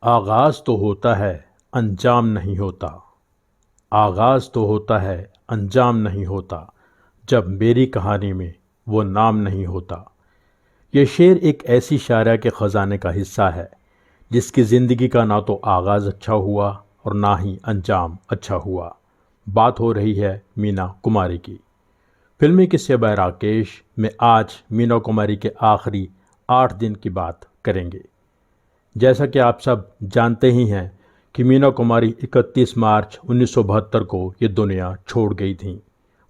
आगाज़ तो होता है, अंजाम नहीं होता। आगाज़ तो होता है, अंजाम नहीं होता। जब मेरी कहानी में वो नाम नहीं होता। ये शेर एक ऐसी शायरा के ख़जाने का हिस्सा है जिसकी ज़िंदगी का ना तो आगाज़ अच्छा हुआ और ना ही अंजाम अच्छा हुआ। बात हो रही है मीना कुमारी की। फिल्मी किस्से बाय राकेश में आज मीना कुमारी के आखिरी 8 दिन की बात करेंगे। जैसा कि आप सब जानते ही हैं कि मीना कुमारी 31 मार्च 1972 को ये दुनिया छोड़ गई थीं।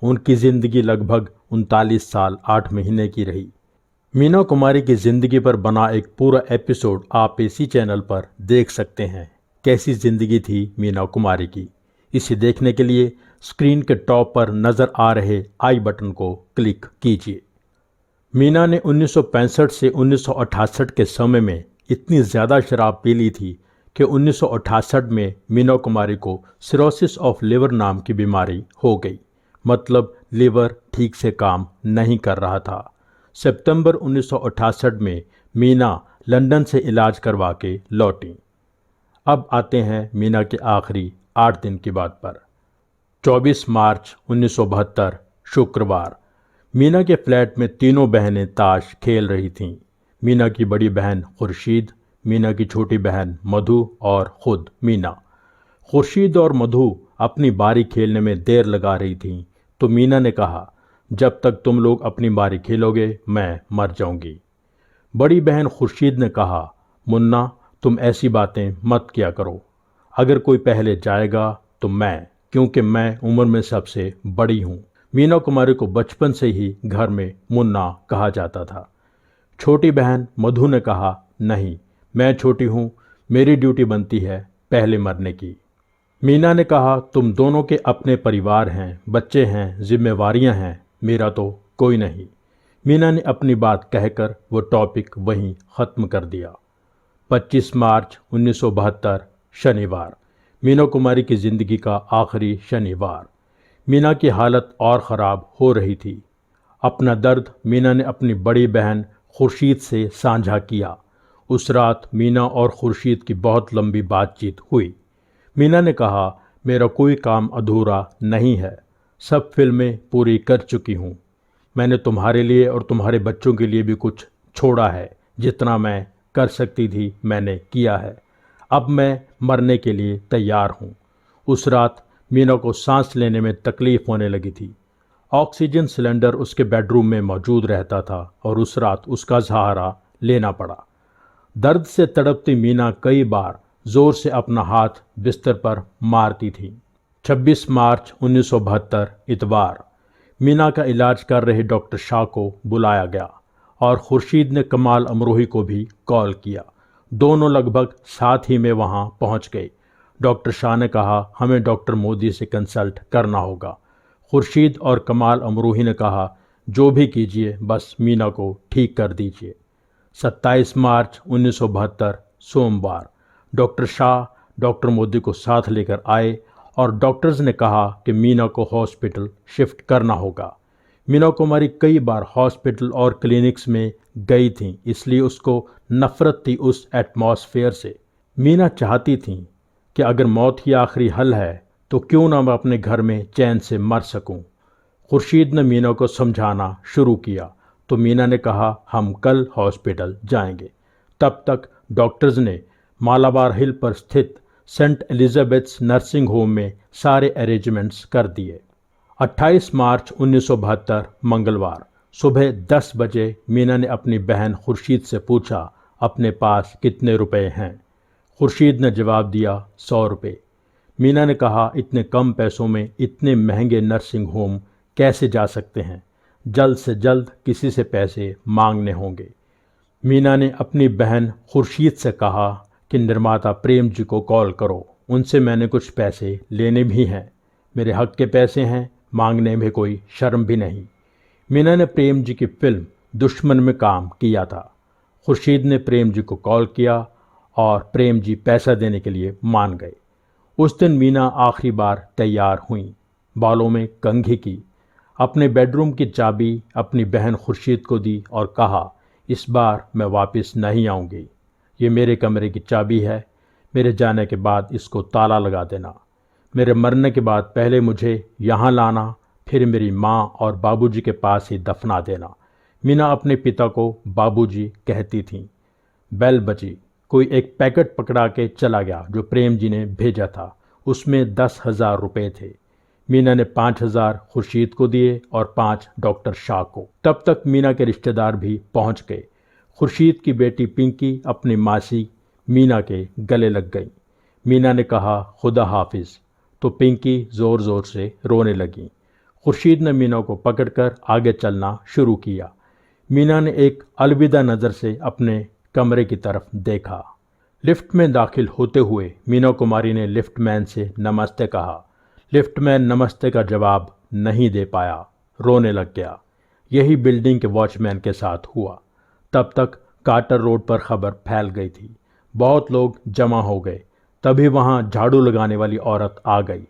उनकी ज़िंदगी लगभग 39 साल 8 महीने की रही। मीना कुमारी की ज़िंदगी पर बना एक पूरा एपिसोड आप इसी चैनल पर देख सकते हैं। कैसी ज़िंदगी थी मीना कुमारी की, इसे देखने के लिए स्क्रीन के टॉप पर नज़र आ रहे आई बटन को क्लिक कीजिए। मीना ने 1965 से 1968 के समय में इतनी ज़्यादा शराब पी ली थी कि 1968 में मीना कुमारी को सिरोसिस ऑफ लिवर नाम की बीमारी हो गई। मतलब लिवर ठीक से काम नहीं कर रहा था। सितंबर 1968 में मीना लंदन से इलाज करवा के लौटी। अब आते हैं मीना के आखिरी 8 दिन की बात पर। 24 मार्च 1972 शुक्रवार। मीना के फ्लैट में तीनों बहनें ताश खेल रही थीं। मीना की बड़ी बहन खुर्शीद, मीना की छोटी बहन मधु और ख़ुद मीना। खुर्शीद और मधु अपनी बारी खेलने में देर लगा रही थीं तो मीना ने कहा, जब तक तुम लोग अपनी बारी खेलोगे मैं मर जाऊंगी। बड़ी बहन खुर्शीद ने कहा, मुन्ना तुम ऐसी बातें मत किया करो। अगर कोई पहले जाएगा तो मैं, क्योंकि मैं उम्र में सबसे बड़ी हूँ। मीना कुमारी को बचपन से ही घर में मुन्ना कहा जाता था। छोटी बहन मधु ने कहा, नहीं मैं छोटी हूँ, मेरी ड्यूटी बनती है पहले मरने की। मीना ने कहा, तुम दोनों के अपने परिवार हैं, बच्चे हैं, जिम्मेवारियां हैं, मेरा तो कोई नहीं। मीना ने अपनी बात कहकर वो टॉपिक वहीं ख़त्म कर दिया। 25 मार्च 1972 शनिवार। मीना कुमारी की ज़िंदगी का आखिरी शनिवार। मीना की हालत और ख़राब हो रही थी। अपना दर्द मीना ने अपनी बड़ी बहन खुर्शीद से साझा किया। उस रात मीना और खुर्शीद की बहुत लंबी बातचीत हुई। मीना ने कहा, मेरा कोई काम अधूरा नहीं है, सब फिल्में पूरी कर चुकी हूँ। मैंने तुम्हारे लिए और तुम्हारे बच्चों के लिए भी कुछ छोड़ा है। जितना मैं कर सकती थी मैंने किया है। अब मैं मरने के लिए तैयार हूँ। उस रात मीना को सांस लेने में तकलीफ़ होने लगी थी। ऑक्सीजन सिलेंडर उसके बेडरूम में मौजूद रहता था और उस रात उसका सहारा लेना पड़ा। दर्द से तड़पती मीना कई बार जोर से अपना हाथ बिस्तर पर मारती थी। 26 मार्च 1972 इतवार। मीना का इलाज कर रहे डॉक्टर शाह को बुलाया गया और खुर्शीद ने कमाल अमरोही को भी कॉल किया। दोनों लगभग साथ ही में वहां पहुंच गए। डॉक्टर शाह ने कहा, हमें डॉक्टर मोदी से कंसल्ट करना होगा। खुर्शीद और कमाल अमरोही ने कहा, जो भी कीजिए बस मीना को ठीक कर दीजिए। 27 मार्च 1972 सोमवार। डॉक्टर शाह डॉक्टर मोदी को साथ लेकर आए और डॉक्टर्स ने कहा कि मीना को हॉस्पिटल शिफ्ट करना होगा। मीना कुमारी कई बार हॉस्पिटल और क्लिनिक्स में गई थी, इसलिए उसको नफ़रत थी उस एटमॉस्फेयर से। मीना चाहती थी कि अगर मौत ही आखिरी हल है तो क्यों ना मैं अपने घर में चैन से मर सकूं। खुर्शीद ने मीना को समझाना शुरू किया तो मीना ने कहा, हम कल हॉस्पिटल जाएंगे। तब तक डॉक्टर्स ने मालाबार हिल पर स्थित सेंट एलिजाबेथ्स नर्सिंग होम में सारे अरेंजमेंट्स कर दिए। 28 मार्च 1972 मंगलवार सुबह 10 बजे मीना ने अपनी बहन खुर्शीद से पूछा, अपने पास कितने रुपए हैं। खुर्शीद ने जवाब दिया, 100 रुपये। मीना ने कहा, इतने कम पैसों में इतने महंगे नर्सिंग होम कैसे जा सकते हैं, जल्द से जल्द किसी से पैसे मांगने होंगे। मीना ने अपनी बहन खुर्शीद से कहा कि निर्माता प्रेम जी को कॉल करो, उनसे मैंने कुछ पैसे लेने भी हैं, मेरे हक के पैसे हैं, मांगने में कोई शर्म भी नहीं। मीना ने प्रेम जी की फिल्म दुश्मन में काम किया था। खुर्शीद ने प्रेम जी को कॉल किया और प्रेम जी पैसा देने के लिए मान गए। उस दिन मीना आखिरी बार तैयार हुई, बालों में कंघी की, अपने बेडरूम की चाबी अपनी बहन खुर्शीद को दी और कहा, इस बार मैं वापस नहीं आऊँगी, ये मेरे कमरे की चाबी है, मेरे जाने के बाद इसको ताला लगा देना। मेरे मरने के बाद पहले मुझे यहाँ लाना, फिर मेरी माँ और बाबूजी के पास ही दफना देना। मीना अपने पिता को बाबूजी कहती थी। बेल बजी। कोई एक पैकेट पकड़ा के चला गया जो प्रेम जी ने भेजा था। उसमें 10,000 रुपये थे। मीना ने 5,000 खुर्शीद को दिए और 5 डॉक्टर शाह को। तब तक मीना के रिश्तेदार भी पहुंच गए। खुर्शीद की बेटी पिंकी अपनी मासी मीना के गले लग गई। मीना ने कहा खुदा हाफिज, तो पिंकी ज़ोर ज़ोर से रोने लगी। खुर्शीद ने मीना को पकड़कर आगे चलना शुरू किया। मीना ने एक अलविदा नज़र से अपने कमरे की तरफ देखा। लिफ्ट में दाखिल होते हुए मीना कुमारी ने लिफ्टमैन से नमस्ते कहा। लिफ्टमैन नमस्ते का जवाब नहीं दे पाया, रोने लग गया। यही बिल्डिंग के वॉचमैन के साथ हुआ। तब तक कार्टर रोड पर खबर फैल गई थी। बहुत लोग जमा हो गए। तभी वहाँ झाड़ू लगाने वाली औरत आ गई।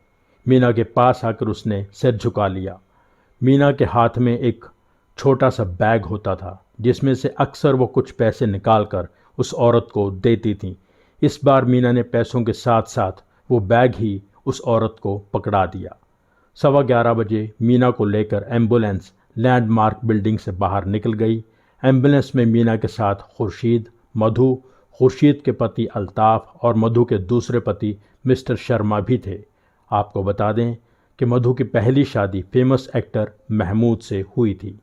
मीना के पास आकर उसने सिर झुका लिया। मीना के हाथ में एक छोटा सा बैग होता था जिसमें से अक्सर वो कुछ पैसे निकालकर उस औरत को देती थी। इस बार मीना ने पैसों के साथ साथ वो बैग ही उस औरत को पकड़ा दिया। 11:15 बजे मीना को लेकर एम्बुलेंस लैंडमार्क बिल्डिंग से बाहर निकल गई। एम्बुलेंस में मीना के साथ खुर्शीद, मधु, खुर्शीद के पति अल्ताफ़ और मधु के दूसरे पति मिस्टर शर्मा भी थे। आपको बता दें कि मधु की पहली शादी फेमस एक्टर महमूद से हुई थी।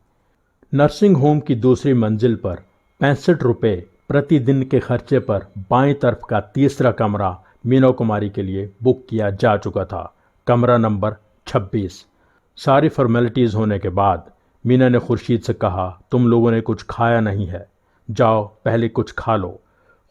नर्सिंग होम की दूसरी मंजिल पर 65 रुपये प्रतिदिन के खर्चे पर बाईं तरफ का तीसरा कमरा मीना कुमारी के लिए बुक किया जा चुका था। कमरा नंबर 26। सारी फॉर्मेलिटीज़ होने के बाद मीना ने खुर्शीद से कहा, तुम लोगों ने कुछ खाया नहीं है, जाओ पहले कुछ खा लो।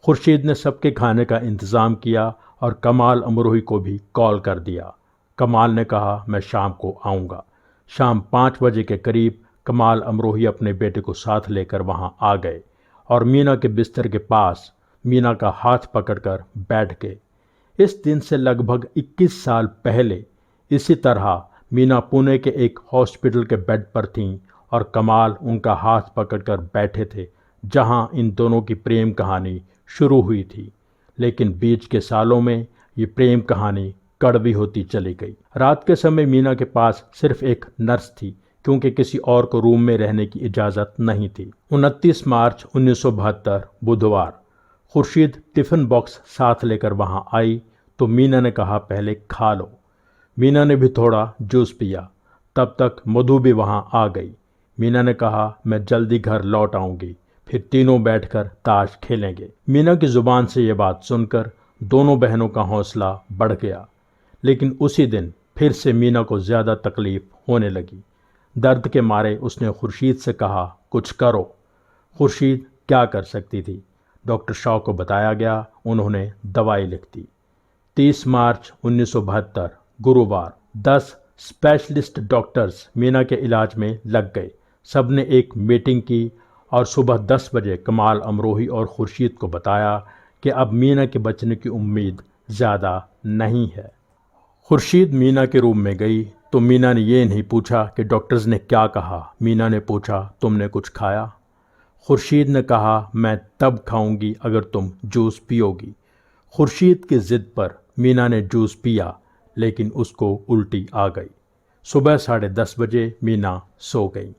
खुर्शीद ने सबके खाने का इंतज़ाम किया और कमाल अमरोही को भी कॉल कर दिया। कमाल ने कहा मैं शाम को आऊँगा। शाम 5 बजे के करीब कमाल अमरोही अपने बेटे को साथ लेकर वहां आ गए और मीना के बिस्तर के पास मीना का हाथ पकड़कर बैठ गए। इस दिन से लगभग 21 साल पहले इसी तरह मीना पुणे के एक हॉस्पिटल के बेड पर थीं और कमाल उनका हाथ पकड़कर बैठे थे जहां इन दोनों की प्रेम कहानी शुरू हुई थी। लेकिन बीच के सालों में ये प्रेम कहानी कड़वी होती चली गई। रात के समय मीना के पास सिर्फ एक नर्स थी क्योंकि किसी और को रूम में रहने की इजाज़त नहीं थी। 29 मार्च 1972 बुधवार खुर्शीद टिफ़िन बॉक्स साथ लेकर वहां आई तो मीना ने कहा पहले खा लो। मीना ने भी थोड़ा जूस पिया। तब तक मधु भी वहां आ गई। मीना ने कहा मैं जल्दी घर लौट आऊंगी, फिर तीनों बैठकर ताश खेलेंगे। मीना की ज़ुबान से ये बात सुनकर दोनों बहनों का हौसला बढ़ गया। लेकिन उसी दिन फिर से मीना को ज़्यादा तकलीफ़ होने लगी। दर्द के मारे उसने खुर्शीद से कहा कुछ करो। खुर्शीद क्या कर सकती थी? डॉक्टर शाह को बताया गया, उन्होंने दवाई लिख दी। 30 मार्च 1972 गुरुवार 10 स्पेशलिस्ट डॉक्टर्स मीना के इलाज में लग गए। सब ने एक मीटिंग की और सुबह 10 बजे कमाल अमरोही और खुर्शीद को बताया कि अब मीना के बचने की उम्मीद ज़्यादा नहीं है। खुर्शीद मीना के रूम में गई तो मीना ने ये नहीं पूछा कि डॉक्टर्स ने क्या कहा। मीना ने पूछा तुमने कुछ खाया? खुर्शीद ने कहा मैं तब खाऊंगी अगर तुम जूस पियोगी। खुर्शीद की ज़िद पर मीना ने जूस पिया लेकिन उसको उल्टी आ गई। सुबह 10:30 बजे मीना सो गई।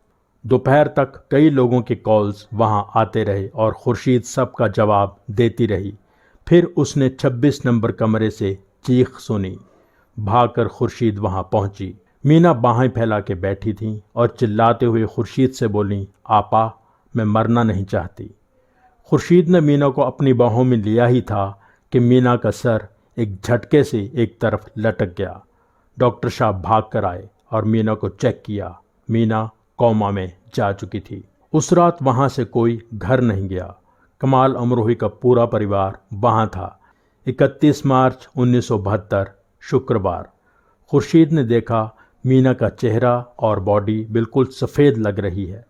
दोपहर तक कई लोगों के कॉल्स वहां आते रहे और खुर्शीद सबका जवाब देती रही। फिर उसने 26 नंबर कमरे से चीख सुनी। भागकर खुर्शीद वहां पहुंची। मीना बाहें फैला के बैठी थीं और चिल्लाते हुए खुर्शीद से बोली आपा मैं मरना नहीं चाहती। खुर्शीद ने मीना को अपनी बाहों में लिया ही था कि मीना का सर एक झटके से एक तरफ लटक गया। डॉक्टर शाह भाग कर आए और मीना को चेक किया। मीना कोमा में जा चुकी थी। उस रात वहाँ से कोई घर नहीं गया। कमाल अमरोही का पूरा परिवार वहाँ था। 31 मार्च 1972 शुक्रवार खुर्शीद ने देखा मीना का चेहरा और बॉडी बिल्कुल सफ़ेद लग रही है।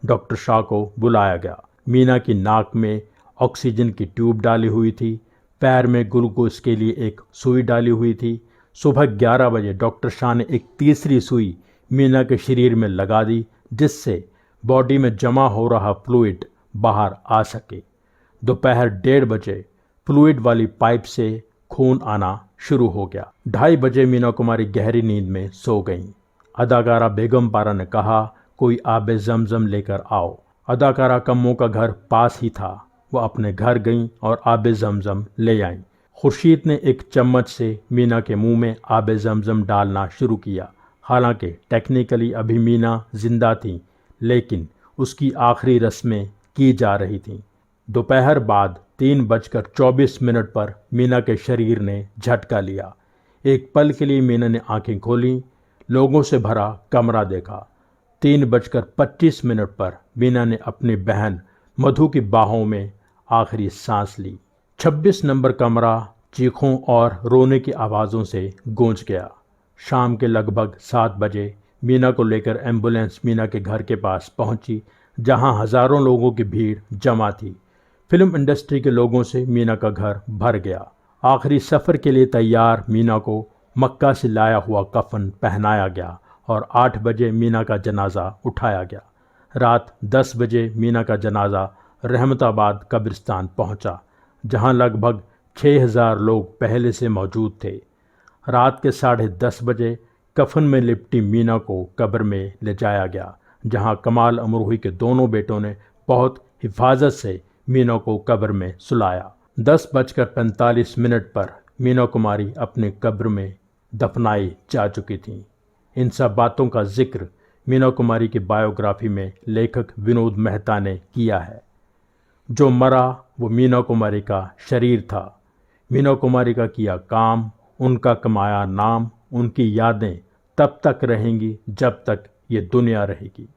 डॉक्टर शाह को बुलाया गया। मीना की नाक में ऑक्सीजन की ट्यूब डाली हुई थी। पैर में ग्लूकोज के लिए एक सुई डाली हुई थी। सुबह 11 बजे डॉक्टर शाह ने एक तीसरी सुई मीना के शरीर में लगा दी जिससे बॉडी में जमा हो रहा फ्लूइड बाहर आ सके। दोपहर 1:30 बजे फ्लूइड वाली पाइप से खून आना शुरू हो गया। 2:30 बजे मीना कुमारी गहरी नींद में सो गईं। अदाकारा बेगम पारा ने कहा, कोई आबे जमजम लेकर आओ। अदाकारा कम्मों का घर पास ही था। वो अपने घर गईं और आबे जमजम ले आईं। खुर्शीद ने एक चम्मच से मीना के मुंह में आबे जमजम डालना शुरू किया। हालांकि टेक्निकली अभी मीना जिंदा थी, लेकिन उसकी आखिरी रस्में की जा रही थीं। दोपहर बाद 3:24 पर मीना के शरीर ने झटका लिया। एक पल के लिए मीना ने आंखें खोलीं, लोगों से भरा कमरा देखा। 3:25 पर मीना ने अपनी बहन मधु की बाहों में आखिरी सांस ली। 26 नंबर कमरा चीखों और रोने की आवाज़ों से गूंज गया। शाम के लगभग 7 बजे मीना को लेकर एम्बुलेंस मीना के घर के पास पहुंची, जहां हज़ारों लोगों की भीड़ जमा थी। फिल्म इंडस्ट्री के लोगों से मीना का घर भर गया। आखिरी सफ़र के लिए तैयार मीना को मक्का से लाया हुआ कफन पहनाया गया और 8 बजे मीना का जनाजा उठाया गया। रात 10 बजे मीना का जनाजा रहमताबाद कब्रिस्तान पहुंचा, जहां लगभग 6000 लोग पहले से मौजूद थे। रात के 10:30 बजे कफन में लिपटी मीना को कब्र में ले जाया गया, जहां कमाल अमरोही के दोनों बेटों ने बहुत हिफाजत से मीना को कब्र में सुलाया। 10:45 पर मीना कुमारी अपने कब्र में दफनाई जा चुकी थीं। इन सब बातों का जिक्र मीना कुमारी की बायोग्राफी में लेखक विनोद मेहता ने किया है। जो मरा वो मीना कुमारी का शरीर था। मीना कुमारी का किया काम, उनका कमाया नाम, उनकी यादें तब तक रहेंगी जब तक ये दुनिया रहेगी।